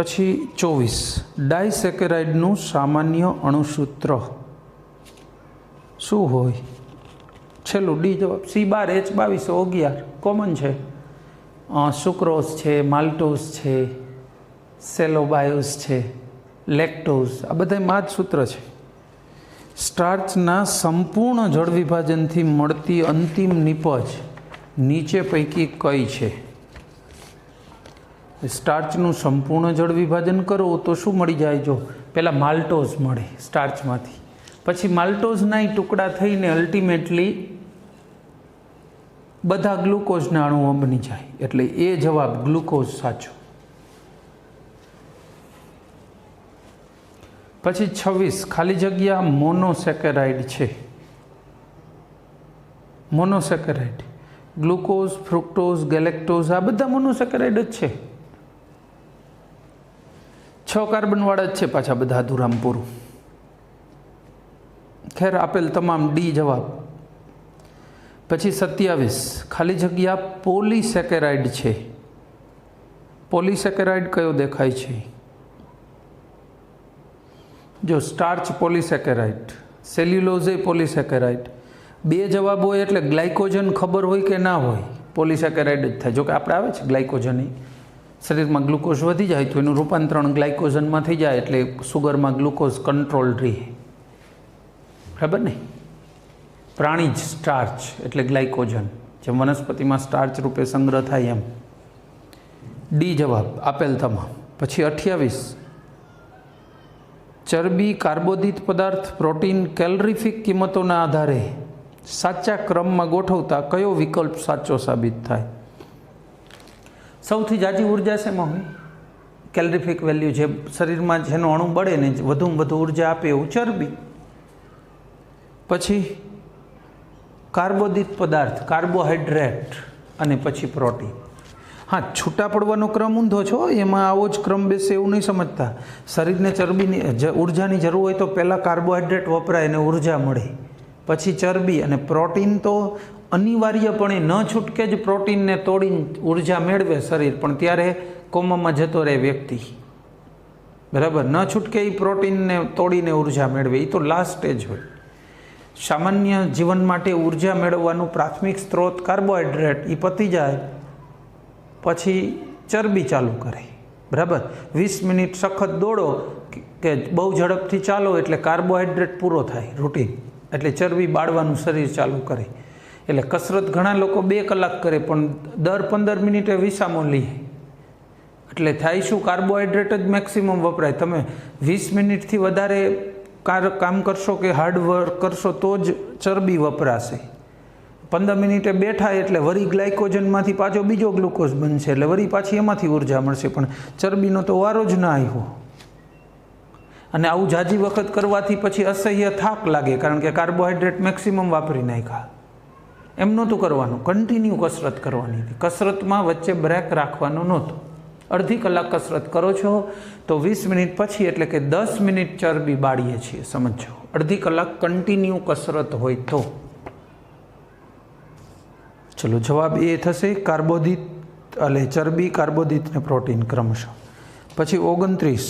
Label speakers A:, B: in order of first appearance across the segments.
A: પછી 24 ડાયસેકેરાઇડનું સામાન્ય અણુસૂત્ર શું હોય? છેલ્લું ડી જવાબ C12H2211 કોમન છે. સુક્રોઝ છે, માલ્ટોઝ છે, સેલોબાયોઝ છે, લેક્ટોઝ, આ બધામાં જ સૂત્ર છે. સ્ટાર્ચના સંપૂર્ણ જળ વિભાજનથી મળતી અંતિમ નિપજ નીચે પૈકી કઈ છે? સ્ટાર્ચનું સંપૂર્ણ જળ વિભાજન કરો તો શું મળી જાય? જો પહેલાં માલ્ટોઝ મળે સ્ટાર્ચમાંથી, પછી માલ્ટોઝના ટુકડા થઈને અલ્ટિમેટલી બધા ગ્લુકોઝના અણુઓ બની જાય, એટલે એ જવાબ ગ્લુકોઝ સાચો. પછી 26 ખાલી જગ્યા મોનોસેકેરાઇડ છે. મોનોસેકેરાઇડ ગ્લુકોઝ, ફ્રુક્ટોઝ, ગેલેક્ટોઝ આ બધા મોનોસેકેરાઇડ જ છે. 6 કાર્બનવાળા જ છે પાછા બધા અધૂરામ પૂરું. ખેર આપેલ તમામ ડી જવાબ. પછી 27 ખાલી જગ્યા પોલીસેકેરાઇડ છે. પોલીસેકેરાઇડ કયો દેખાય છે? જો સ્ટાર્ચ પોલીસેકેરાઇડ, સેલ્યુલોઝ પોલીસેકેરાઇડ. બે જવાબ હોય એટલે ગ્લાયકોજન ખબર હોય કે ના હોય, પોલીસેકેરાઇડ જ થાય. જોકે આપણે આવે છે ગ્લાયકોજન, શરીરમાં ગ્લુકોઝ વધી જાય તો એનું રૂપાંતરણ ગ્લાયકોઝનમાં થઈ જાય એટલે સુગરમાં ગ્લુકોઝ કંટ્રોલ રહે, બરાબર ને? પ્રાણી જ સ્ટાર્ચ એટલે ગ્લાયકોજન, જેમ વનસ્પતિમાં સ્ટાર્ચ રૂપે સંગ્રહ થાય એમ. ડી જવાબ આપેલ તમામ. પછી 28 ચરબી, કાર્બોદિત પદાર્થ, પ્રોટીન કેલરીફિક કિંમતોના આધારે સાચા ક્રમમાં ગોઠવતા કયો વિકલ્પ સાચો સાબિત થાય? સૌથી જાજી ઉર્જા શેમાં હોય? કેલરીફિક વેલ્યુ, જે શરીરમાં જેનો અણુ બળે ને વધુમાં વધુ ઉર્જા આપે એવું ચરબી. પછી કાર્બોદિત પદાર્થ, કાર્બોહાઈડ્રેટ, અને પછી પ્રોટીન. હા, છૂટા પડવાનો ક્રમ ઊંધો છો, એમાં આવો જ ક્રમ બેસે એવું નહીં સમજતા. શરીરને ચરબીની ઉર્જાની જરૂર હોય તો પહેલાં કાર્બોહાઈડ્રેટ વપરાય અને ઉર્જા મળે, પછી ચરબી, અને પ્રોટીન તો અનિવાર્યપણે ન છૂટકે જ પ્રોટીનને તોડીને ઉર્જા મેળવે શરીર, પણ ત્યારે કોમામાં જતો રહે વ્યક્તિ, બરાબર? ન છૂટકે એ પ્રોટીનને તોડીને ઉર્જા મેળવે, એ તો લાસ્ટ સ્ટેજ હોય. સામાન્ય જીવન માટે ઉર્જા મેળવવાનું પ્રાથમિક સ્ત્રોત કાર્બોહાઈડ્રેટ, એ પતી જાય પછી ચરબી ચાલુ કરે, બરાબર? 20 મિનિટ સખત દોડો કે બહુ ઝડપથી ચાલો એટલે કાર્બોહાઈડ્રેટ પૂરો થાય રૂટીન, એટલે ચરબી બાળવાનું શરીર ચાલુ કરે. એટલે કસરત ઘણા લોકો 2 કલાક કરે પણ દર 15 મિનિટે વિસામો લે, એટલે થાય શું? કાર્બોહાઈડ્રેટ જ મેક્સિમમ વપરાય. તમે 20 મિનિટથી વધારે કામ કરશો કે હાર્ડ વર્ક કરશો તો જ ચરબી વપરાશે. 15 મિનિટે બેઠા એટલે વળી ગ્લાયકોજનમાંથી પાછો બીજો ગ્લુકોઝ બનશે, એટલે વળી પાછી એમાંથી ઉર્જા મળશે, પણ ચરબીનો તો વારો જ ના આવ્યો. અને આવું જાજી વખત કરવાથી પછી અસહ્ય થાક લાગે, કારણ કે કાર્બોહાઈડ્રેટ મેક્સિમમ વાપરી નાખ્યા. એમ નહોતું કરવાનું, કન્ટિન્યુ કસરત કરવાની હતી. કસરતમાં વચ્ચે બ્રેક રાખવાનો નહોતો. અડધી કલાક કસરત કરો છો તો 20 મિનિટ પછી એટલે કે 10 મિનિટ ચરબી બાળીએ છીએ, સમજો. અડધી કલાક કન્ટિન્યુ કસરત હોય તો. ચલો જવાબ એ થશે કાર્બોદિત, એટલે ચરબી, કાર્બોદિત ને પ્રોટીન ક્રમશઃ. પછી 29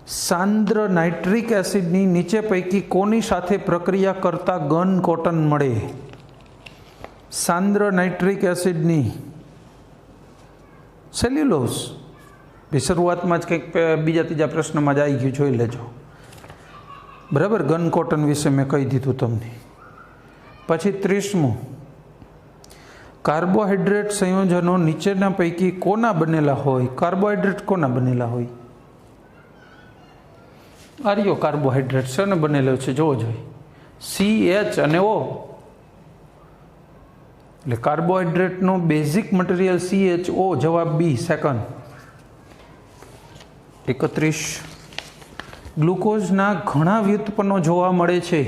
A: સાંદ્ર નાઇટ્રિક એસિડની નીચે પૈકી કોની સાથે પ્રક્રિયા કરતા ગન કોટન મળે? સાંદ્ર નાઇટ્રિક એસિડની સેલ્યુલોઝ. શરૂઆતમાં જ કંઈક બીજા ત્રીજા પ્રશ્નમાં જ આવી ગયું, જોઈ લેજો, બરાબર? ગન કોટન વિશે મેં કહી દીધું તમને. પછી 30મું કાર્બોહાઈડ્રેટ સંયોજનો નીચેના પૈકી કોના બનેલા હોય? કાર્બોહાઈડ્રેટ કોના બનેલા હોય? આર્યો કાર્બોહાઈડ્રેટ શેનો બનેલો છે જોવો જોઈએ, CH અને O. એટલે કાર્બોહાઈડ્રેટનો બેઝિક મટીરિયલ CHO, જવાબ બી સેકન્ડ. 31 ગ્લુકોઝના ઘણા વ્યુત્પન્નો જોવા મળે છે,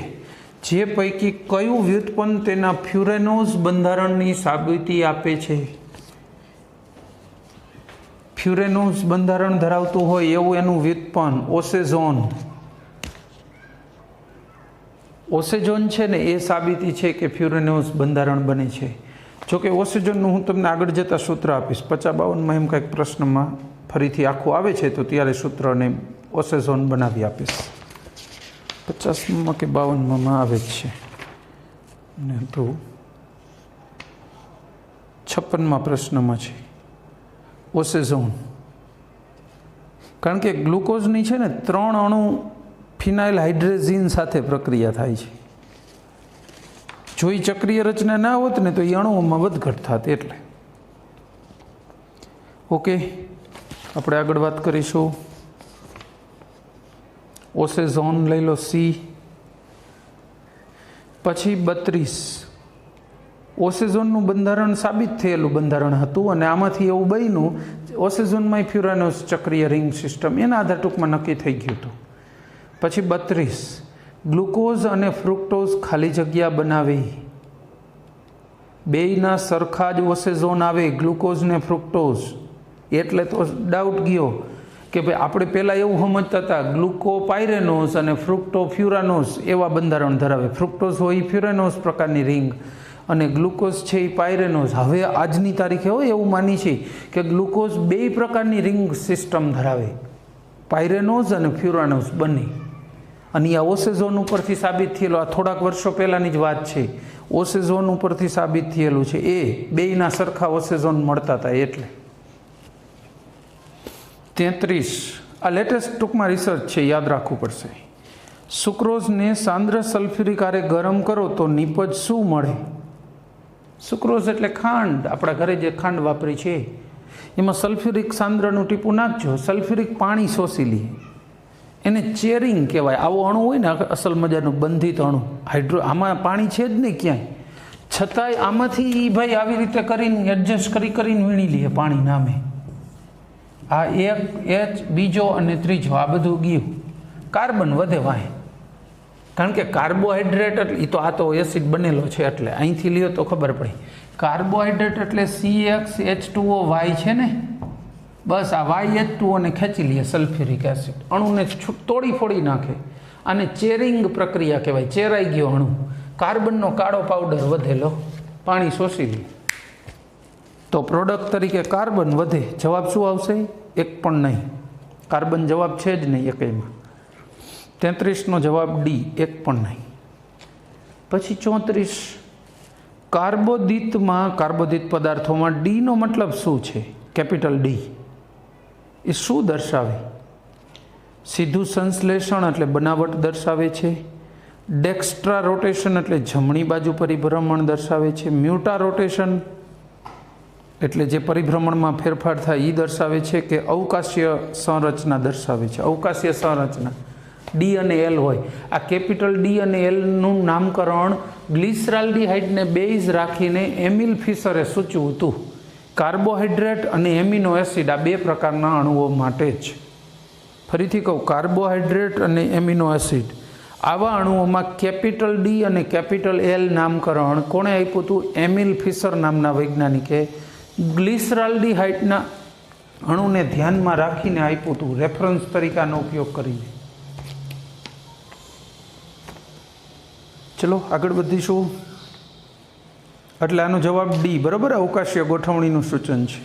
A: જે પૈકી કયું વ્યુત્પન્ન તેના ફ્યુરેનોઝ બંધારણની સાબિતી આપે છે? ફ્યુરેનોઝ બંધારણ ધરાવતું હોય એવું એનું વ્યુત્પન્ન ઓસેઝોન. ઓસેઝોન છે ને એ સાબિતી છે કે ફ્યુરેનોઝ બંધારણ બને છે. જોકે ઓસેઝોનનું હું તમને આગળ જતાં સૂત્ર આપીશ, 50-52માં એમ કંઈક પ્રશ્નમાં ફરીથી આખું આવે છે તો ત્યારે સૂત્રને ઓસેઝોન બનાવી આપીશ. 50માં કે 52માં આવે જ છે ને તો 56માં પ્રશ્નમાં છે ઓસેઝોન. કારણ કે ગ્લુકોઝની છે ને 3 અણુ ફિનાઇલ હાઇડ્રેઝિન સાથે પ્રક્રિયા થાય છે. જો એ ચક્રીય રચના ના હોત ને તો એ અણુઓમાં વધઘટ થાત. એટલે ઓકે, આપણે આગળ વાત કરીશું. ઓસેઝોન લઈ લો સી. પછી 32 ઓસેઝોનનું બંધારણ સાબિત થયેલું બંધારણ હતું અને આમાંથી એવું બન્યું ઓસેઝોનમાં ફ્યુરાનોસ ચક્રીય રિંગ સિસ્ટમ એના આધાર ટૂંકમાં નક્કી થઈ ગયું હતું. પછી 32 ગ્લુકોઝ અને ફ્રુક્ટોઝ ખાલી જગ્યા બનાવે, બેયના સરખા જ ઓસેઝોન આવે ગ્લુકોઝ ને ફ્રુક્ટોઝ. એટલે તો ડાઉટ ગયો કે ભાઈ આપણે પહેલાં એવું સમજતા હતા ગ્લુકોપાયરેનોઝ અને ફ્રુક્ટોફ્યુરાનોઝ એવા બંધારણ ધરાવે. ફ્રુક્ટોઝ હોય એ ફ્યુરાનોઝ પ્રકારની રિંગ અને ગ્લુકોઝ છે એ પાયરેનોઝ. હવે આજની તારીખે હોય એવું માની છે કે ગ્લુકોઝ 2 પ્રકારની રિંગ સિસ્ટમ ધરાવે, પાયરેનોઝ અને ફ્યુરાનોઝ બંને. અને આ ઓસેઝોન ઉપરથી સાબિત થયેલું, આ થોડાક વર્ષો પહેલાંની જ વાત છે. ઓસેઝોન ઉપરથી સાબિત થયેલું છે એ બેયના સરખા ઓસેઝોન મળતા હતા. એટલે 33 આ લેટેસ્ટ ટૂંકમાં રિસર્ચ છે, યાદ રાખવું પડશે. સુક્રોઝને સાંદ્ર સલ્ફ્યુરિક આરે ગરમ કરો તો નિપજ શું મળે? સુક્રોઝ એટલે ખાંડ. આપણા ઘરે જે ખાંડ વાપરી છે એમાં સલ્ફ્યુરિક સાંદ્રનું ટીપું નાખજો, સલ્ફ્યુરિક પાણી શોષી લે, એને ચેરિંગ કહેવાય. આવો અણુ હોય ને અસલ મજાનું બંધિત અણુ, આમાં પાણી છે જ નહીં ક્યાંય, છતાંય આમાંથી ભાઈ આવી રીતે કરીને એડજસ્ટ કરીને વીણી લે પાણી નામે. આ એક H બીજો અને ત્રીજો આ બધું ગયું, કાર્બન વધે વાય. કારણ કે કાર્બોહાઈડ્રેટ એટલે એ તો આ તો એસિડ બનેલો છે એટલે અહીંથી લ્યો તો ખબર પડી. કાર્બોહાઈડ્રેટ એટલે CxH2O છે ને, બસ આ YH2O ને ખેંચી લે સલ્ફ્યુરિક એસિડ, અણુને તોડી ફોડી નાખે. આને ચેરિંગ પ્રક્રિયા કહેવાય. ચેરાઈ ગયો અણુ, કાર્બનનો કાળો પાવડર વધેલો પાણી શોષી લે તો પ્રોડક્ટ તરીકે કાર્બન વધે. જવાબ શું આવશે? એક પણ નહીં. કાર્બન જવાબ છે જ નહીં એકમાં. 33નો જવાબ ડી, એક પણ નહીં. પછી 34 કાર્બોદિત પદાર્થોમાં ડીનો મતલબ શું છે? કેપિટલ ડી એ શું દર્શાવે? સીધું સંશ્લેષણ એટલે બનાવટ દર્શાવે છે. ડેક્સ્ટ્રા રોટેશન એટલે જમણી બાજુ પરિભ્રમણ દર્શાવે છે. મ્યુટા રોટેશન એટલે જે પરિભ્રમણમાં ફેરફાર થાય એ દર્શાવે છે. કે અવકાશીય સંરચના દર્શાવે છે. અવકાશીય સંરચના ડી અને એલ હોય. આ કેપિટલ ડી અને એલનું નામકરણ ગ્લિસરાલ્ડિહાઇડને બેઝ રાખીને એમિલ ફિશરે સૂચવ્યું હતું. કાર્બોહાઈડ્રેટ અને એમિનો એસિડ આ 2 પ્રકારના અણુઓ માટે જ. ફરીથી કહું, કાર્બોહાઈડ્રેટ અને એમિનો એસિડ આવા અણુઓમાં કેપિટલ ડી અને કેપિટલ એલ નામકરણ કોણે આપ્યું હતું? એમિલ ફિશર નામના વૈજ્ઞાનિકે ગ્લિસરાલ્ડિહાઇડના અણુને ધ્યાનમાં રાખીને આપ્યું હતું, રેફરન્સ તરીકાનો ઉપયોગ કરીને. ચલો આગળ વધીશું. એટલે આનો જવાબ ડી, બરાબર. અવકાશીય ગોઠવણીનું સૂચન છે.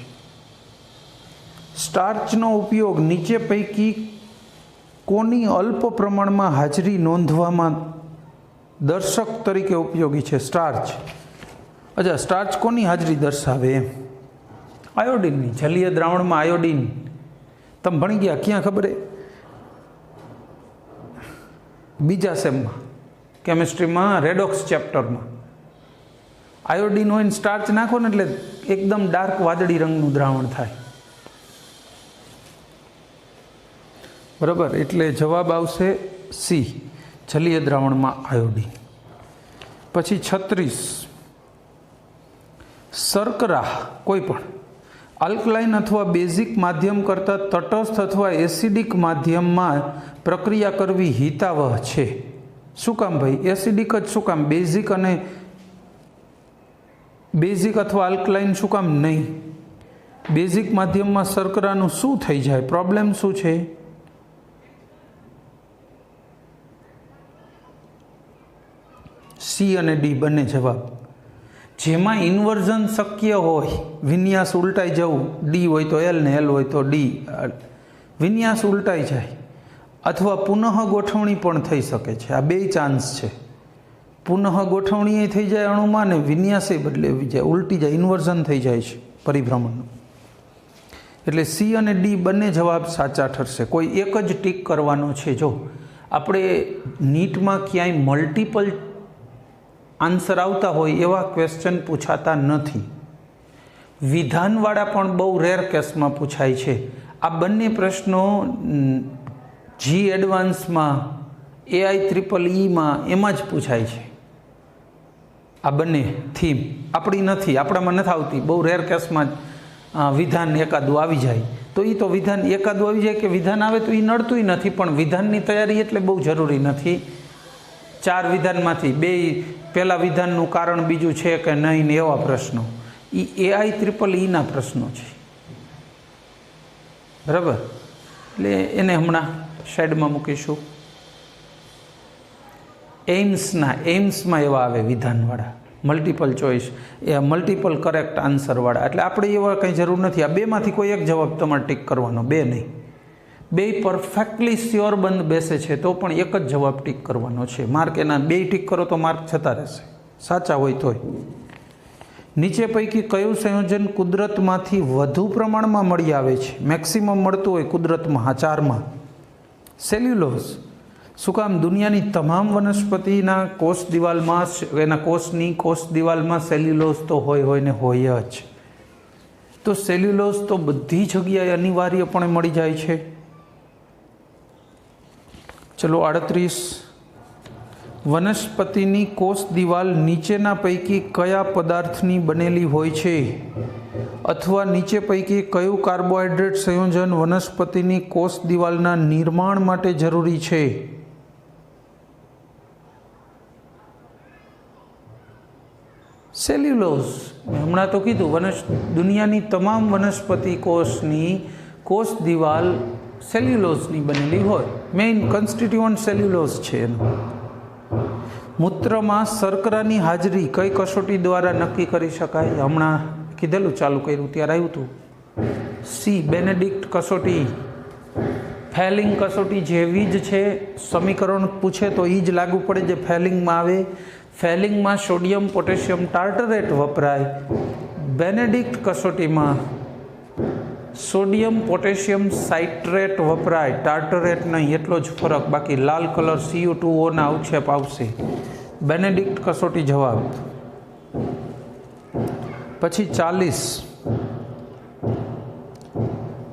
A: સ્ટાર્ચનો ઉપયોગ નીચે પૈકી કોની અલ્પ પ્રમાણમાં હાજરી નોંધવામાં દર્શક તરીકે ઉપયોગી છે? સ્ટાર્ચ. અચ્છા, સ્ટાર્ચ કોની હાજરી દર્શાવે? એમ આયોડિનની. જલીય દ્રાવણમાં આયોડિન તમે ભણી ગયા ક્યાં ખબર? બીજા સેમમાં કેમિસ્ટ્રીમાં રેડોક્સ ચેપ્ટરમાં. આયોડિન હોય ને સ્ટાર્ચ નાખો ને એટલે એકદમ ડાર્ક વાદળી રંગનું દ્રાવણ થાય. બરાબર, એટલે જવાબ આવશે સી, જલીય દ્રાવણમાં આયોડિન. પછી 36 શર્કરા કોઈ પણ આલ્કલાઇન અથવા બેઝિક માધ્યમ કરતાં તટસ્થ અથવા એસિડિક માધ્યમમાં પ્રક્રિયા કરવી હિતાવહ છે. શું કામ ભાઈ? એસિડિક જ શું કામ? બેઝિક અથવા આલ્કલાઇન શું કામ નહીં? બેઝિક માધ્યમમાં શર્કરાનું શું થઈ જાય? પ્રોબ્લેમ શું છે? સી અને ડી બંને જવાબ. જેમાં ઇન્વર્ઝન શક્ય હોય, વિન્યાસ ઉલટાઈ જવું, ડી હોય તો એલ ને એલ હોય તો ડી, વિન્યાસ ઉલટાઈ જાય, અથવા પુનઃ ગોઠવણી પણ થઈ શકે છે. આ બે ચાન્સ છે. પુનઃ ગોઠવણી થઈ જાય અણુમાં ને વિન્યાસે બદલાવી જાય, ઉલટી જાય, ઇન્વર્ઝન થઈ જાય છે પરિભ્રમણનું. એટલે સી અને ડી બંને જવાબ સાચા ઠરશે. કોઈ એક જ ટીક કરવાનો છે. જો આપણે નીટમાં ક્યાંય મલ્ટિપલ આન્સર આવતા હોય એવા ક્વેશ્ચન પૂછાતા નથી. વિધાનવાળા પણ બહુ રેર કેસમાં પૂછાય છે. આ બંને પ્રશ્નો જી એડવાન્સમાં, AI-EEE એમાં જ પૂછાય છે. આ બંને થીમ આપણી નથી, આપણામાં નથી આવતી. બહુ રેર કેસમાં વિધાન એકાદું આવી જાય તો એ તો વિધાન એકાદું આવી જાય કે વિધાન આવે તો એ નડતું નથી. પણ વિધાનની તૈયારી એટલે બહુ જરૂરી નથી. 4 વિધાનમાંથી 2 પહેલાં વિધાનનું કારણ બીજું છે કે નહીં ને એવા પ્રશ્નો, એ AI-EEE પ્રશ્નો છે. બરાબર? એટલે એને હમણાં સાઈડમાં મૂકીશું. એમ્સમાં એવા આવે વિધાનવાળા, multiple choice, a multiple correct આન્સરવાળા. એટલે આપણે એવા કંઈ જરૂર નથી. આ બેમાંથી કોઈ એક જવાબ તમારે ટીક કરવાનો, બે નહીં. બે પરફેક્ટલી શ્યોર બંધ બેસે છે તો પણ એક જ જવાબ ટીક કરવાનો છે. માર્ક એના 2 ટીક કરો તો માર્ક જતા રહેશે, સાચા હોય તોય. નીચે પૈકી કયું સંયોજન કુદરતમાંથી વધુ પ્રમાણમાં મળી આવે છે? મેક્સિમમ મળતું હોય કુદરતમાં, હા 4માં. સેલ્યુલોઝ. શું કામ? દુનિયાની તમામ વનસ્પતિના કોષ દિવાલમાં, એના કોષની કોષ દિવાલમાં સેલ્યુલોઝ તો હોય ને હોય જ. તો સેલ્યુલોઝ તો બધી જગ્યાએ અનિવાર્યપણે મળી જાય છે. ચલો 38. વનસ્પતિની કોષ દિવાલ નીચેના પૈકી કયા પદાર્થની બનેલી હોય છે? અથવા નીચે પૈકી કયું કાર્બોહાઈડ્રેટ સંયોજન વનસ્પતિની કોષ દિવાલના નિર્માણ માટે જરૂરી છે? સેલ્યુલોઝ. હમણાં તો કીધું, દુનિયાની તમામ વનસ્પતિ કોષની કોષ દિવાલ સેલ્યુલોઝની બનેલી હોય. મેઇન કન્સ્ટિટ્યુઅન્ટ સેલ્યુલોઝ છે એનું. મૂત્રમાં શર્કરાની હાજરી કઈ કસોટી દ્વારા નક્કી કરી શકાય? હમણાં કીધેલું, ચાલુ કર્યું ત્યારે આવ્યું હતું. સી, બેનેડિક્ટ કસોટી. ફેલિંગ કસોટી જેવી જ છે. સમીકરણ પૂછે તો એ જ લાગુ પડે જે ફેલિંગમાં આવે. ફેલિંગમાં સોડિયમ પોટેશિયમ ટાર્ટરેટ વપરાય. બેનેડિક્ટ કસોટીમાં સોડિયમ પોટેશિયમ સાઇટ્રેટ વપરાય, ટાર્ટરેટ નહીં. એટલો જ ફરક. બાકી લાલ કલર CO2O ના અવક્ષેપ આવશે. બેનેડિક્ટ કસોટી જવાબ. પછી 40.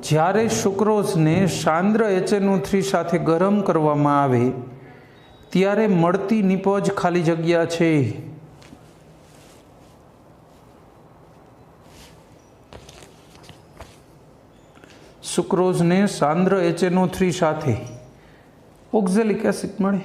A: જ્યારે સુક્રોઝને સાંદ્ર HNO3 સાથે ગરમ કરવામાં આવે ત્યારે મળતી નિપજ ખાલી જગ્યા છે. સુક્રોઝને સાંદ્ર HNO3 સાથે ઓક્ઝેલિક એસિડ મળે.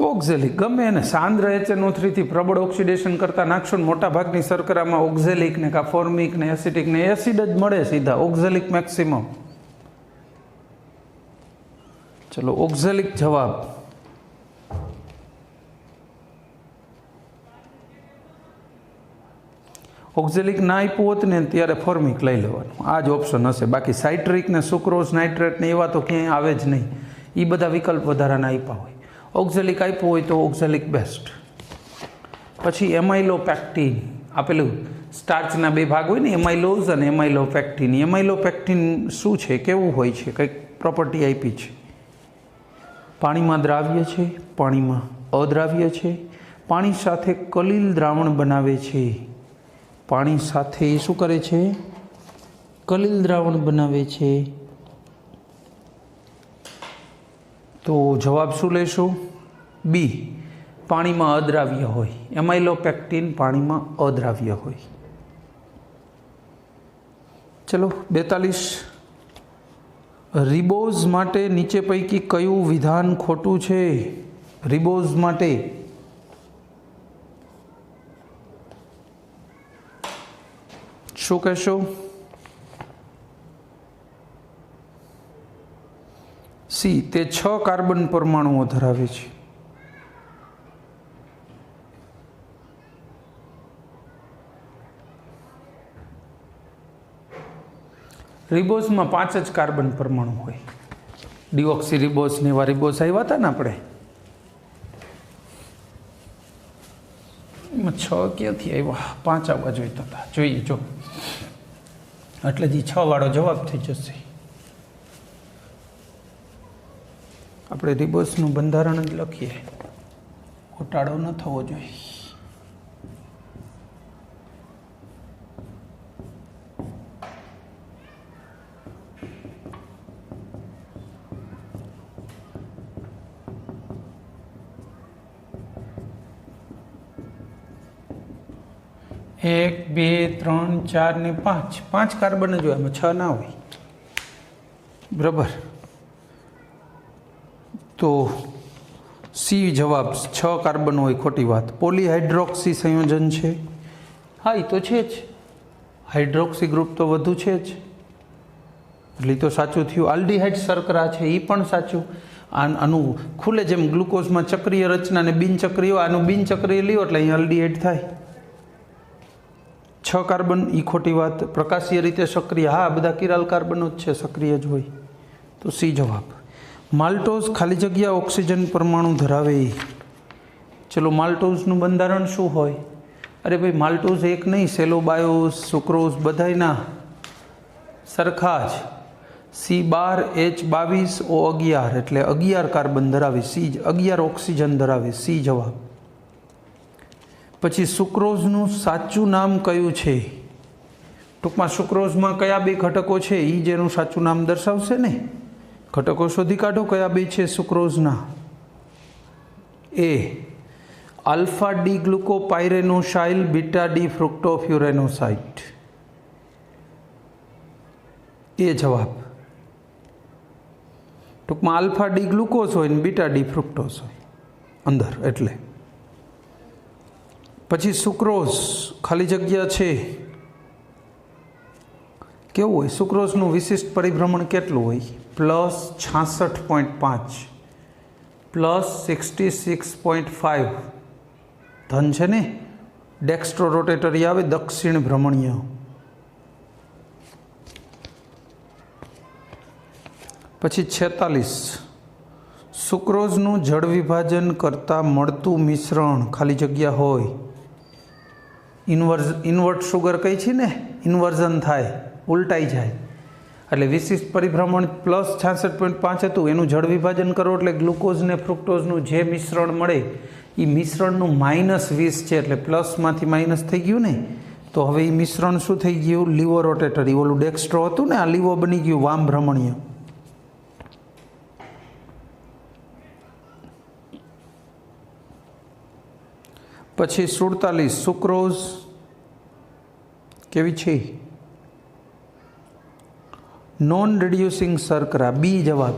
A: ઓક્ઝેલિક ગમે એને સાંદ્ર HNO3 થી પ્રબળ ઓક્સિડેશન કરતા નાખશો ને મોટા ભાગની શર્કરામાં ઓક્ઝેલિક ને કા ફોર્મિક ને એસિટિક ને એસિડ જ મળે સીધા. Oxalic maximum. ચલો ઓક્ઝેલિક જવાબ. ઓક્ઝેલિક ના આપ્યું હોત ને ત્યારે ફોર્મિક લઈ લેવાનું, આ જ ઓપ્શન હશે. બાકી સાઇટ્રિક ને સુક્રોઝ નાઇટ્રેટ ને એવા તો ક્યાંય આવે જ નહીં. એ બધા વિકલ્પ વધારાના આપ્યા હોય. ઓક્ઝેલિક આપ્યું હોય તો ઓક્ઝેલિક બેસ્ટ. પછી એમાઇલોપેક્ટિન. આપેલું સ્ટાર્ચના 2 ભાગ હોય ને, એમાઇલોઝ અને એમાઇલોપેક્ટિન. એમાઇલોપેક્ટિન શું છે, કેવું હોય છે, કંઈક પ્રોપર્ટી આપી છે? પાણીમાં દ્રાવ્ય છે, પાણીમાં અદ્રાવ્ય છે, પાણી સાથે કલીલ દ્રાવણ બનાવે છે. પાણી સાથે શું કરે છે? કલીલ દ્રાવણ બનાવે છે. તો જવાબ શું લેશો? બી, પાણીમાં અદ્રાવ્ય હોય. એમાઇલોપેક્ટિન પાણીમાં અદ્રાવ્ય હોય. ચલો 42. રિબોઝ માટે નીચે પૈકી કયું વિધાન ખોટું છે? રિબોઝ માટે શું કહેશો? સી તે 6 કાર્બન પરમાણુઓ ધરાવે છે. રિબોઝમાં 5 જ કાર્બન પરમાણુ હોય. ડિઓક્સી રિબોઝ ને એવા રિબોઝ આવ્યા હતા ને આપણે, એમાં 6 ક્યાંથી આવ્યા? 5 આવવા જોઈતા હતા. જોઈએ જો, એટલે જ 6 વાળો જવાબ થઈ જશે. આપણે રિબોઝનું બંધારણ જ લખીએ, ઘોટાળો ન થવો જોઈએ. એક, 2, 3, 4 ને 5. 5 કાર્બન જ હોય, એમાં 6 ના હોય. બરાબર. તો સી જવાબ 6 કાર્બન હોય, ખોટી વાત. પોલીહાઇડ્રોક્સી સંયોજન છે. હા, એ તો છે જ. હાઇડ્રોક્સી ગ્રુપ તો વધુ છે જ, એટલે તો સાચું થયું. આલ્ડીહાઇડ શર્કરા છે, એ પણ સાચું. આનું ખુલે જેમ ગ્લુકોઝમાં ચક્રીય રચના ને બિનચક્રીય, આનું બિનચક્રીય લ્યો એટલે અહીં આલ્ડીહાઇડ થાય. 6 કાર્બન, એ ખોટી વાત. પ્રકાશીય રીતે સક્રિય, હા, બધા કિરાલ કાર્બનો જ છે, સક્રિય જ હોય. તો સી જવાબ. માલ્ટોઝ ખાલી જગ્યા ઓક્સિજન પરમાણુ ધરાવે. ચલો, માલ્ટોઝનું બંધારણ શું હોય? અરે ભાઈ, માલ્ટોઝ એક નહીં, સેલોબાયોસ, સુક્રોઝ બધાયના સરખા જ. C12H22O11 એટલે 11 કાર્બન ધરાવે. સી 11 ઓક્સિજન ધરાવે. સી જવાબ. પછી સુક્રોઝનું સાચું નામ કયું છે? ટૂંકમાં સુક્રોઝમાં કયા 2 ઘટકો છે એ જેનું સાચું નામ દર્શાવશે ને. ઘટકો શોધી કાઢો, કયા 2 છે સુક્રોઝના. એ આલ્ફા ડી ગ્લુકોપાયરેનોસાઇલ, બીટા ડી ફ્રુક્ટોફ્યુરેનોસાઇડ. એ જવાબ. ટૂંકમાં આલ્ફા ડી ગ્લુકોઝ હોય ને બીટા ડી ફ્રુક્ટોઝ હોય અંદર, એટલે. પછી સુક્રોઝ ખાલી જગ્યા છે કેવું હોય? સુક્રોઝનું વિશિષ્ટ પરિભ્રમણ કેટલું હોય? +66.5 +66.5 ધન છે ને. ડેક્સ્ટ્રો રોટેટરી આવે, દક્ષિણ ભ્રમણીય. પછી 46 સુક્રોઝનું જળ વિભાજન કરતાં મળતું મિશ્રણ ખાલી જગ્યા હોય. ઇન્વર્ટ શુગર કઈ છે ને, ઇન્વર્ઝન થાય, ઉલટાઈ જાય. એટલે વિશિષ્ટ પરિભ્રમણ +66.5 હતું, એનું જળ વિભાજન કરો એટલે ગ્લુકોઝ ને ફ્રુક્ટોઝનું જે મિશ્રણ મળે એ મિશ્રણનું -20 છે, એટલે પ્લસમાંથી માઇનસ થઈ ગયું ને. તો હવે એ મિશ્રણ શું થઈ ગયું? લીવો રોટેટરી. ઓલું ડેક્સ્ટ્રો હતું ને, આ લીવો બની ગયું વામ ભ્રમણીય. પછી 47 સુક્રોઝ કેવી છે? Non reducing શર્કરા. બી જવાબ.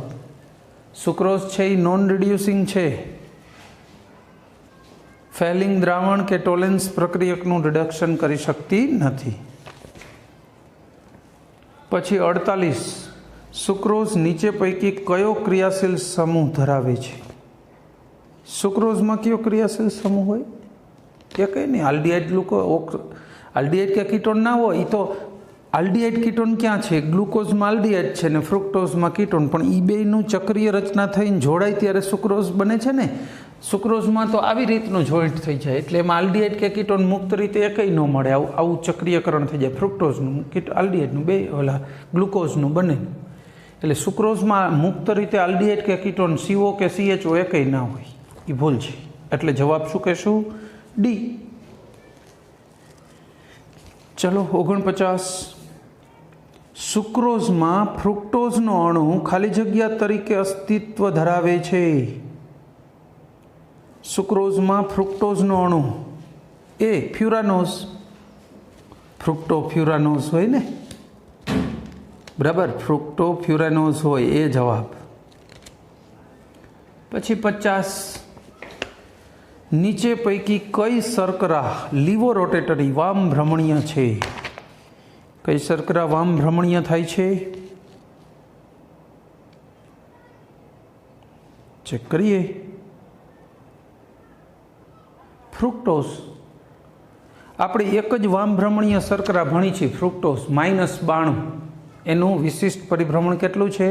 A: સુક્રોઝ છે એ નોન રિડ્યુસિંગ છે. ફેલિંગ દ્રાવણ કે ટોલેન્સ પ્રક્રિયકનું રિડક્શન કરી શકતી નથી. પછી 48 સુક્રોઝ નીચે પૈકી કયો ક્રિયાશીલ સમૂહ ધરાવે છે? સુક્રોઝમાં કયો ક્રિયાશીલ સમૂહ હોય? એ કંઈ નહીં, આલ્ડીહાઇડ આલ્ડીહાઇડ કે કીટોન ના હોય. એ તો આલ્ડીહાઇડ કીટોન ક્યાં છે? ગ્લુકોઝમાં આલ્ડીહાઇડ છે ને ફ્રુક્ટોઝમાં કીટોન, પણ એ બેયનું ચક્રીય રચના થઈને જોડાય ત્યારે સુક્રોઝ બને છે ને. સુક્રોઝમાં તો આવી રીતનું જોઈન્ટ થઈ જાય, એટલે એમાં આલ્ડીહાઇડ કે કીટોન મુક્ત રીતે એકઈ ન મળે. આવું ચક્રીયકરણ થઈ જાય. ફ્રુક્ટોઝનું, આલ્ડીહાઇડનું, બે ઓલા ગ્લુકોઝનું બને. એટલે સુક્રોઝમાં મુક્ત રીતે આલ્ડીહાઇડ કે કીટોન CO કે CHO એકઈ ના હોય. એ ભૂલ છે. એટલે જવાબ શું કહેશું? ડી. ચલો 49 સુક્રોઝમાં ફ્રુક્ટોઝનો અણુ ખાલી જગ્યા તરીકે અસ્તિત્વ ધરાવે છે. સુક્રોઝમાં ફ્રુક્ટોઝનો અણુ એ ફ્યુરાનોઝ, ફ્રુક્ટોફ્યુરાનોઝ હોય ને. બરાબર, ફ્રુક્ટોફ્યુરાનોઝ હોય. એ જવાબ. પછી 50 નીચે પૈકી કઈ શર્કરા લીવો રોટેટરી વામ ભ્રમણીય છે? કઈ શર્કરા વામ ભ્રમણીય થાય છે? ચેક કરીએ. ફ્રુક્ટોઝ આપણે એક જ વામભ્રમણીય શર્કરા ભણી છે ફ્રુક્ટોઝ -92. એનું વિશિષ્ટ પરિભ્રમણ કેટલું છે?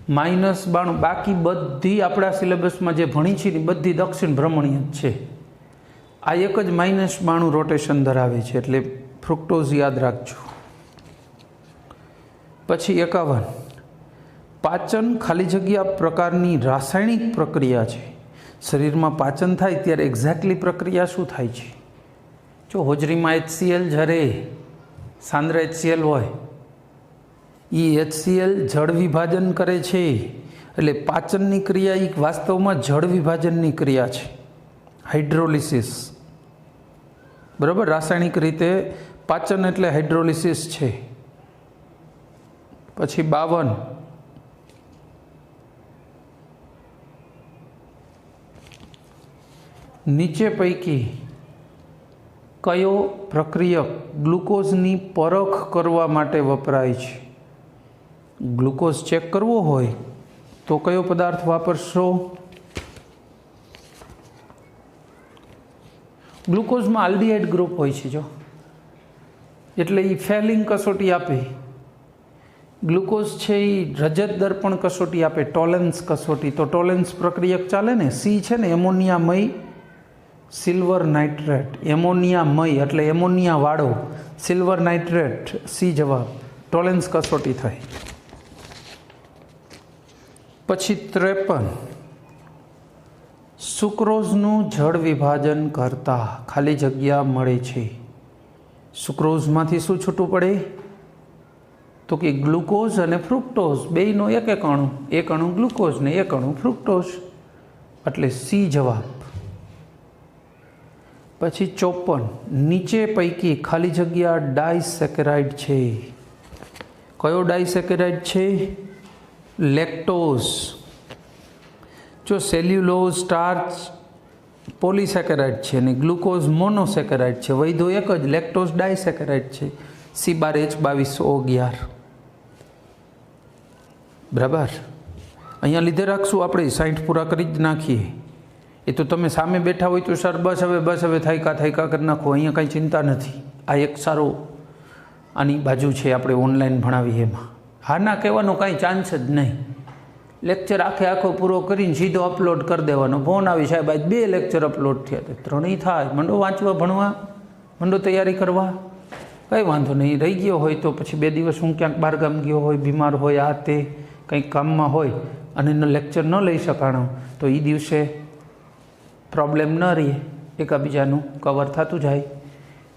A: -92. બાકી બધી આપણા સિલેબસમાં જે ભણી છે ને બધી દક્ષિણ ભ્રમણીય જ છે. આ એક જ -92 રોટેશન ધરાવે છે, એટલે ફ્રુક્ટોઝ યાદ રાખજો. પછી 51. પાચન ખાલી જગ્યા પ્રકારની રાસાયણિક પ્રક્રિયા છે. શરીરમાં પાચન થાય ત્યારે એક્ઝેક્ટલી પ્રક્રિયા શું થાય છે? જો હોજરીમાં HCl જ્યારે સાંદ્ર HCl હોય, એ HCl જળ વિભાજન કરે છે, એટલે પાચનની ક્રિયા એ વાસ્તવમાં જળ વિભાજનની ક્રિયા છે, હાઇડ્રોલિસિસ. બરાબર, રાસાયણિક રીતે પાચન એટલે હાઇડ્રોલિસિસ છે. પછી 52. નીચે પૈકી કયો પ્રક્રિયક ગ્લુકોઝની પરખ કરવા માટે વપરાય છે? ગ્લુકોઝ ચેક કરવો હોય તો કયો પદાર્થ વાપરશો? ગ્લુકોઝમાં આલ્ડીહાઇડ ગ્રુપ હોય છે, જો એટલે એ ફેલિંગ કસોટી આપે. ગ્લુકોઝ છે એ રજત દર્પણ કસોટી આપે, ટોલેન્સ કસોટી. તો ટોલેન્સ પ્રક્રિયક ચાલે ને. સી છે ને એમોનિયામય સિલ્વર નાઇટ્રેટ, એમોનિયામય એટલે એમોનિયા વાળો સિલ્વર નાઇટ્રેટ, સી જવાબ. ટોલેન્સ કસોટી થાય. પછી 53. સુક્રોઝનું જળ વિભાજન કરતા ખાલી જગ્યા મળે છે. સુક્રોઝમાંથી શું છૂટું પડે? તો કે ગ્લુકોઝ અને ફ્રુક્ટોઝ બેયનો એક અણુ ગ્લુકોઝ ને એક અણુ ફ્રુક્ટોઝ, એટલે સી જવાબ. પછી 54. નીચે પૈકી ખાલી જગ્યા ડાયસેકેરાઇડ છે. કયો ડાયસેકેરાઇડ છે? લેક્ટોઝ. જો સેલ્યુલોઝ, સ્ટાર્ચ પોલીસેકેરાઇડ છે અને ગ્લુકોઝ મોનોસેકેરાઇડ છે. વૈધો એક જ, લેક્ટોઝ ડાયસેકેરાઇડ છે, C12H22O11. બરાબર. અહીંયા લીધે રાખશું આપણે 60 પૂરા કરી જ નાખીએ. એ તો તમે સામે બેઠા હોય તો સર બસ હવે થાયકા કરી નાખો. અહીંયા કાંઈ ચિંતા નથી. આ એક સારો આની બાજુ છે, આપણે ઓનલાઈન ભણાવીએ એમાં. હા ના કહેવાનો કાંઈ ચાન્સ જ નહીં. લેક્ચર આખો પૂરો કરીને સીધો અપલોડ કરી દેવાનો. ફોન આવી, સાહેબ આજ 2 લેક્ચર અપલોડ થયા. તો 3 થાય. મંડો વાંચવા, ભણવા મંડો, તૈયારી કરવા. કંઈ વાંધો નહીં. રહી ગયો હોય તો પછી 2 દિવસ હું ક્યાંક બહારગામ ગયો હોય, બીમાર હોય, આ તે કંઈક કામમાં હોય અને એનો લેક્ચર ન લઈ શકાણો તો એ દિવસે પ્રોબ્લેમ ન રહે, એકાબીજાનું કવર થતું જાય.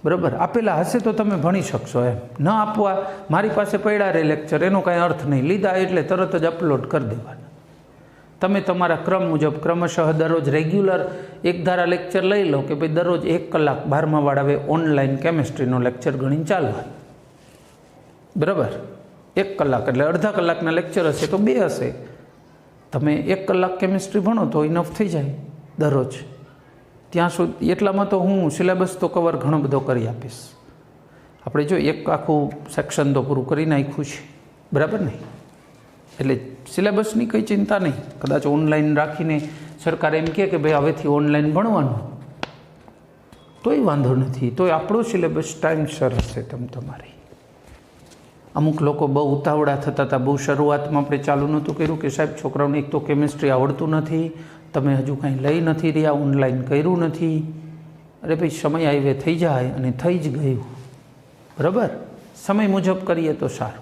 A: બરાબર. આપેલા હશે તો તમે ભણી શકશો. એમ ન આપવા, મારી પાસે પડ્યા રહે લેક્ચર, એનો કાંઈ અર્થ નહીં. લીધા એટલે તરત જ અપલોડ કરી દેવાના. તમે તમારા ક્રમ મુજબ ક્રમશઃ દરરોજ રેગ્યુલર એક ધારા લેક્ચર લઈ લો કે ભાઈ દરરોજ 1 કલાક 12મા વાળાવે ઓનલાઈન કેમિસ્ટ્રીનો લેક્ચર ગણીને ચાલવા. બરાબર. 1 કલાક એટલે અડધા કલાકના લેક્ચર હશે તો 2 હશે. તમે 1 કલાક કેમિસ્ટ્રી ભણો તો ઇનફ થઈ જાય દરરોજ. ત્યાં સુધી એટલામાં તો હું સિલેબસ તો કવર ઘણો બધો કરી આપીશ. આપણે જો એક આખું સેક્શન તો પૂરું કરી નાખ્યું છે. બરાબર ને? એટલે સિલેબસની કંઈ ચિંતા નહીં. કદાચ ઓનલાઈન રાખીને સરકાર એમ કહે કે ભાઈ હવેથી ઓનલાઈન ભણવાનું, તોય વાંધો નથી. તોય આપણો સિલેબસ ટાઈમસર હશે. તમારી અમુક લોકો બહુ ઉતાવળા થતા હતા. બહુ શરૂઆતમાં આપણે ચાલુ નહોતું કર્યું કે સાહેબ છોકરાઓને એક તો કેમિસ્ટ્રી આવડતું નથી, તમે હજુ કાંઈ લઈ નથી રહ્યા, ઓનલાઈન કર્યું નથી. અરે ભાઈ સમય આવે થઈ જાય, અને થઈ જ ગયું. બરાબર. સમય મુજબ કરીએ તો સારું.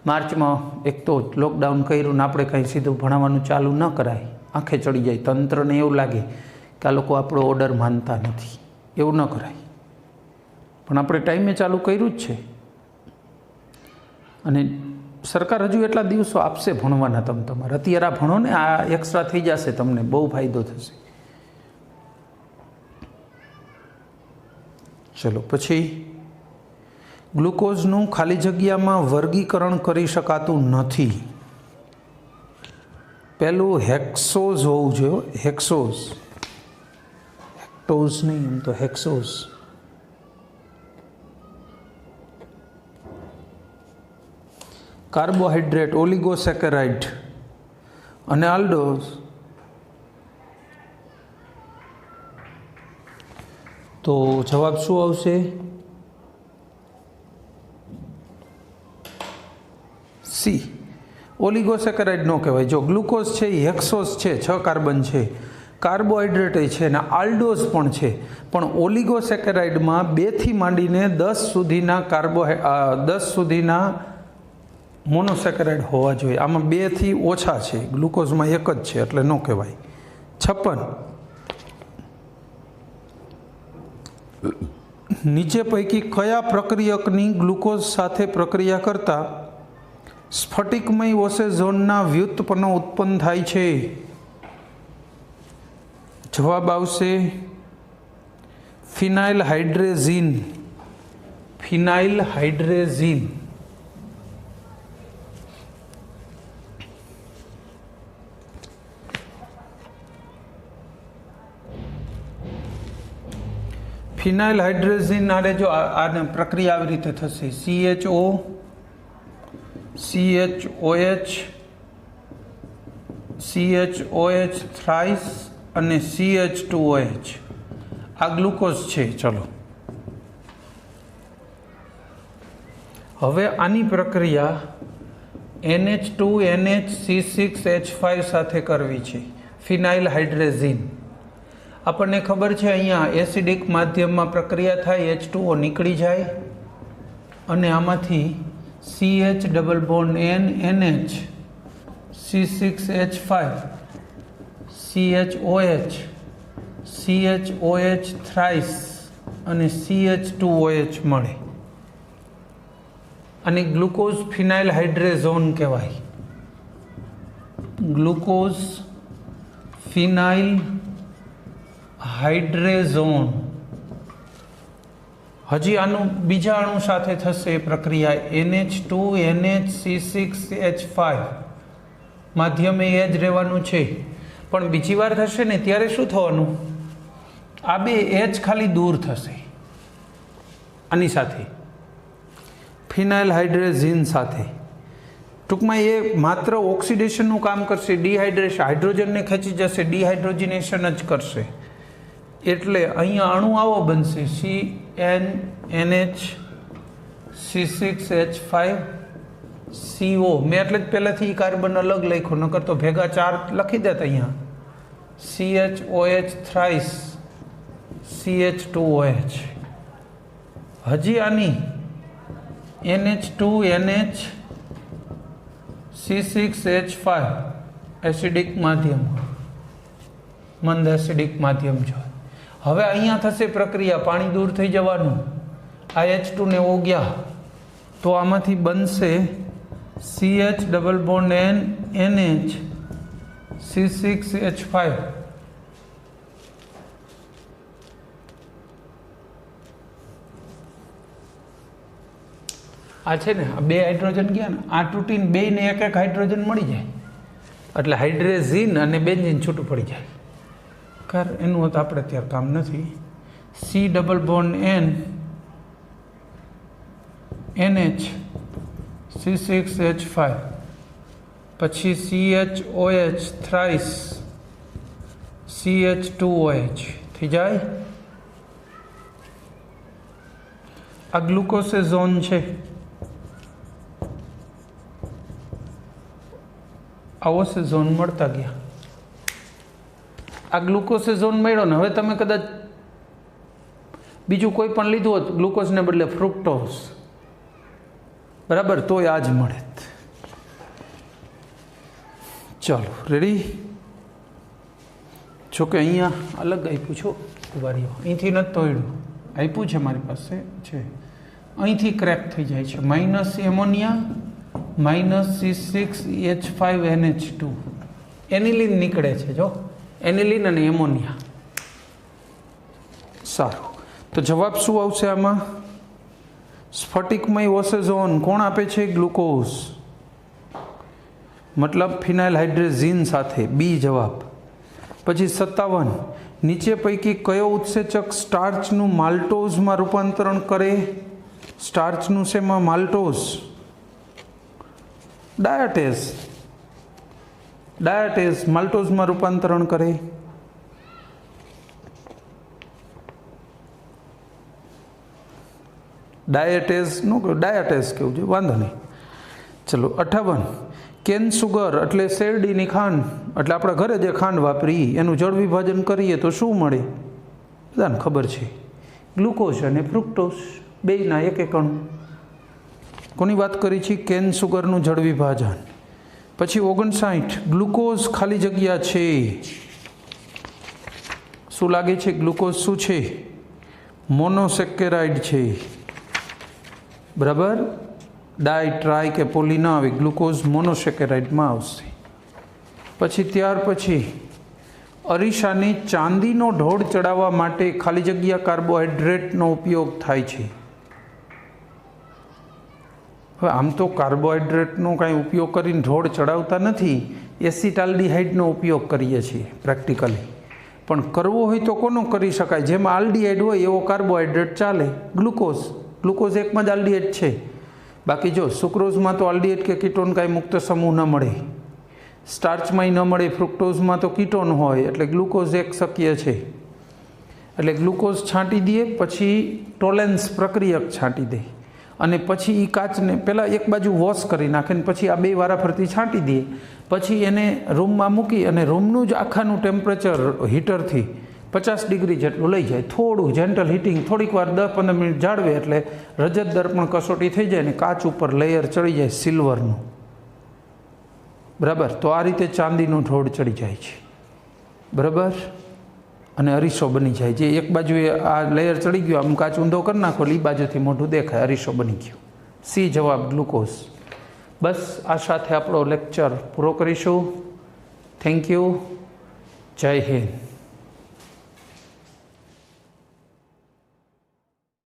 A: માર્ચમાં એક તો લોકડાઉન કર્યું ને આપણે કાંઈ સીધું ભણાવવાનું ચાલુ ન કરાય. આંખે ચડી જાય. તંત્રને એવું લાગે કે આ લોકો આપણો ઓર્ડર માનતા નથી. એવું ન કરાય. પણ આપણે ટાઈમે ચાલુ કર્યું જ છે. અને સરકાર હજુ એટલા દિવસો આપશે ભણવાના. તમારે અત્યારે આ ભણો ને, આ એક્સ્ટ્રા થઈ જશે, તમને બહુ ફાયદો થશે. ચલો પછી ગ્લુકોઝનું ખાલી જગ્યામાં વર્ગીકરણ કરી શકાતું નથી. પહેલું હેક્સોઝ હોવું જોઈએ. હેક્સોઝ, હેક્ટોઝ નહીં, એમ તો હેક્સોઝ. કાર્બોહાઈડ્રેટ, ઓલિગોસેકેરાઇડ અને આલ્ડોઝ તો જવાબ શું આવશે? સી. ઓલિગોસેકેરાઇડ નો કહેવાય. જો ગ્લુકોઝ છે એ હેક્સોસ છે, 6 કાર્બન છે, કાર્બોહાઈડ્રેટ છે અને આલ્ડોઝ પણ છે, પણ ઓલિગોસેકેરાઇડમાં 2 થી માંડીને 10 સુધીના 10 સુધીના મોનોસેકેરાઇડ હોવા જોઈએ. આમાં 2 થી ઓછા છે, ગ્લુકોઝમાં 1 જ છે એટલે ન કહેવાય. 56 નીચે પૈકી કયા પ્રક્રિયકની ગ્લુકોઝ સાથે પ્રક્રિયા કરતા સ્ફટિકમય ઓસેઝોનના વ્યુત્પન્નો ઉત્પન્ન થાય છે? જવાબ આવશે ફિનાઇલ હાઇડ્રેઝીન. ફિનાઇલ હાઇડ્રેઝીન. ફિનાઇલ હાઇડ્રેઝીન આરે જો આને પ્રક્રિયા આવી રીતે થશે: CHO, CHOH થ્રાઇસ અને CH2OH. આ ગ્લુકોઝ છે. ચલો હવે આની પ્રક્રિયા NH2NHC6H5 સાથે કરવી છે. ફિનાઇલ હાઇડ્રેઝીન. આપણને ખબર છે અહીંયા એસિડિક માધ્યમમાં પ્રક્રિયા થાય, H2O નીકળી જાય અને આમાંથી CH double bond N NH C6H5 CHOH CHOH thrice અને CH2OH મળે. અને ગ્લુકોઝ ફિનાઇલ હાઇડ્રેઝોન કહેવાય. ગ્લુકોઝ ફિનાઇલ હાઇડ્રેઝોન. હજી આનું બીજા અણુ સાથે થશે પ્રક્રિયા NH2NHC6H5. માધ્યમે એ જ રહેવાનું છે, પણ બીજી વાર થશે ને ત્યારે શું થવાનું? આ 2 H ખાલી દૂર થશે આની સાથે, ફિનાઇલ હાઇડ્રેઝીન સાથે. ટૂંકમાં એ માત્ર ઓક્સિડેશનનું કામ કરશે, ડિહાઇડ્રેશન, હાઇડ્રોજનને ખેંચી જશે, ડિહાઇડ્રોજનેશન જ કરશે. એટલે અહીંયા અણુ આવો બનશે CnNH C6H5CO. મેં એટલે જ પહેલાંથી કાર્બન અલગ લખ્યો, નકર તો ભેગા 4 લખી દેતા. અહીંયા CHOH થ્રાઇસ CH2OH. હજી આની NH2NH C6H5 એસિડિક માધ્યમ, મંદ એસિડિક માધ્યમ છે. હવે અહીંયા થશે પ્રક્રિયા, પાણી દૂર થઈ જવાનું, આ H2 ને O ગયા તો આમાંથી બનશે CH double bond N NH C6H5. આ છે ને, આ 2 હાઇડ્રોજન ગયા ને, આ તૂટીને 2 ને 1 હાઇડ્રોજન મળી જાય એટલે હાઇડ્રેઝીન અને બેન્ઝીન છૂટું પડી જાય. એનું તો આપણે અત્યારે કામ નથી. C double bond N NH C6H5 પછી CHOH થ્રાઇસ CH2OH થઈ જાય. આ ગ્લુકોસેઝોન છે. આવો સેઝોન મળતા ગયા. આ ગ્લુકોસેઝોન મળ્યો ને હવે તમે કદાચ બીજું કોઈ પણ લીધું હોત ગ્લુકોઝને બદલે ફ્રુક્ટોઝ, બરાબર, તોય આ જ મળે. ચાલો રેડી. જોકે અહીંયા અલગ આપ્યું છો, વારીઓ અહીંથી નથી તોડ્યું, આપ્યું છે મારી પાસે છે, અહીંથી ક્રેક થઈ જાય છે. Minus ammonia minus C6H5NH2 aniline નીકળે છે. જો એનિલિન અને એમોનિયા. સારું, તો જવાબ શું આવશે આમાં? સ્ફટિકમય ઓસેઝોન કોણ આપે છે? ગ્લુકોઝ, મતલબ ફિનાઇલ હાઇડ્રેઝીન સાથે. બી જવાબ. પછી 57 નીચે પૈકી કયો ઉત્સેચક સ્ટાર્ચનું માલ્ટોઝમાં રૂપાંતરણ કરે? સ્ટાર્ચનું શેમાં? માલ્ટોઝ. ડાયાટેઝ. ડાયાટેઝ માલ્ટોઝમાં રૂપાંતરણ કરે. ડાયાટેઝ નો કહ્યું, ડાયાટેઝ કેવું છે, વાંધો નહીં. ચલો 58. કેન સુગર એટલે શેરડીની ખાંડ, એટલે આપણે ઘરે જે ખાંડ વાપરી એનું જળ વિભાજન કરીએ તો શું મળે? બધાને ખબર છે, ગ્લુકોઝ અને ફ્રુક્ટોઝ, બેયના એક એક અણુ. કોની વાત કરી છે? કેન સુગરનું જળ વિભાજન. પછી 59. ગ્લુકોઝ ખાલી જગ્યા છે. શું લાગે છે? ગ્લુકોઝ શું છે? મોનોસેકેરાઇડ છે. બરાબર, ડાય, ટ્રાય કે પોલી ના આવે, ગ્લુકોઝ મોનોસેકેરાઇડમાં આવશે. પછી ત્યાર પછી અરીસાને ચાંદીનો ઢોળ ચડાવવા માટે ખાલી જગ્યા કાર્બોહાઈડ્રેટનો ઉપયોગ થાય છે. હવે આમ તો કાર્બોહાઈડ્રેટનો કાંઈ ઉપયોગ કરીને ઢોળ ચડાવતા નથી, એસિટાલ્ડીહાઇડનો ઉપયોગ કરીએ છીએ પ્રેક્ટિકલી. પણ કરવો હોય તો કોનો કરી શકાય? જેમાં આલ્ડીહાઇડ હોય એવો કાર્બોહાઈડ્રેટ ચાલે. ગ્લુકોઝ, ગ્લુકોઝ એકમાં જ આલ્ડીહાઇડ છે. બાકી જો સુક્રોઝમાં તો આલ્ડીહાઇડ કે કીટોન કાંઈ મુક્ત સમૂહ ન મળે, સ્ટાર્ચમાંય ન મળે, ફ્રુક્ટોઝમાં તો કીટોન હોય, એટલે ગ્લુકોઝ એક શક્ય છે. એટલે ગ્લુકોઝ છાંટી દઈએ, પછી ટોલેન્સ પ્રક્રિયક છાંટી દે, અને પછી એ કાચને પહેલાં એક બાજુ વોશ કરી નાખે ને પછી આ બે વારાફરતી છાંટી દઈએ. પછી એને રૂમમાં મૂકી અને રૂમનું જ આખાનું ટેમ્પરેચર હીટરથી 50 ડિગ્રી જેટલું લઈ જાય. થોડું જેન્ટલ હીટિંગ, થોડીક વાર 10-15 મિનિટ જાળવે એટલે રજત દર્પણ કસોટી થઈ જાય ને કાચ ઉપર લેયર ચડી જાય સિલ્વરનું. બરાબર, તો આ રીતે ચાંદીનો ઢોળ ચડી જાય છે. બરાબર, અને અરીસો બની જાય. જે એક બાજુએ આ લેયર ચડી ગયો, આમ કાચ ઊંધો કરી નાખો, એ બાજુથી મોઢું દેખાય, અરીસો બની ગયો. સી જવાબ ગ્લુકોઝ. બસ આ સાથે આપણો લેક્ચર પૂરો કરીશું. Thank you. જય હિન્દ.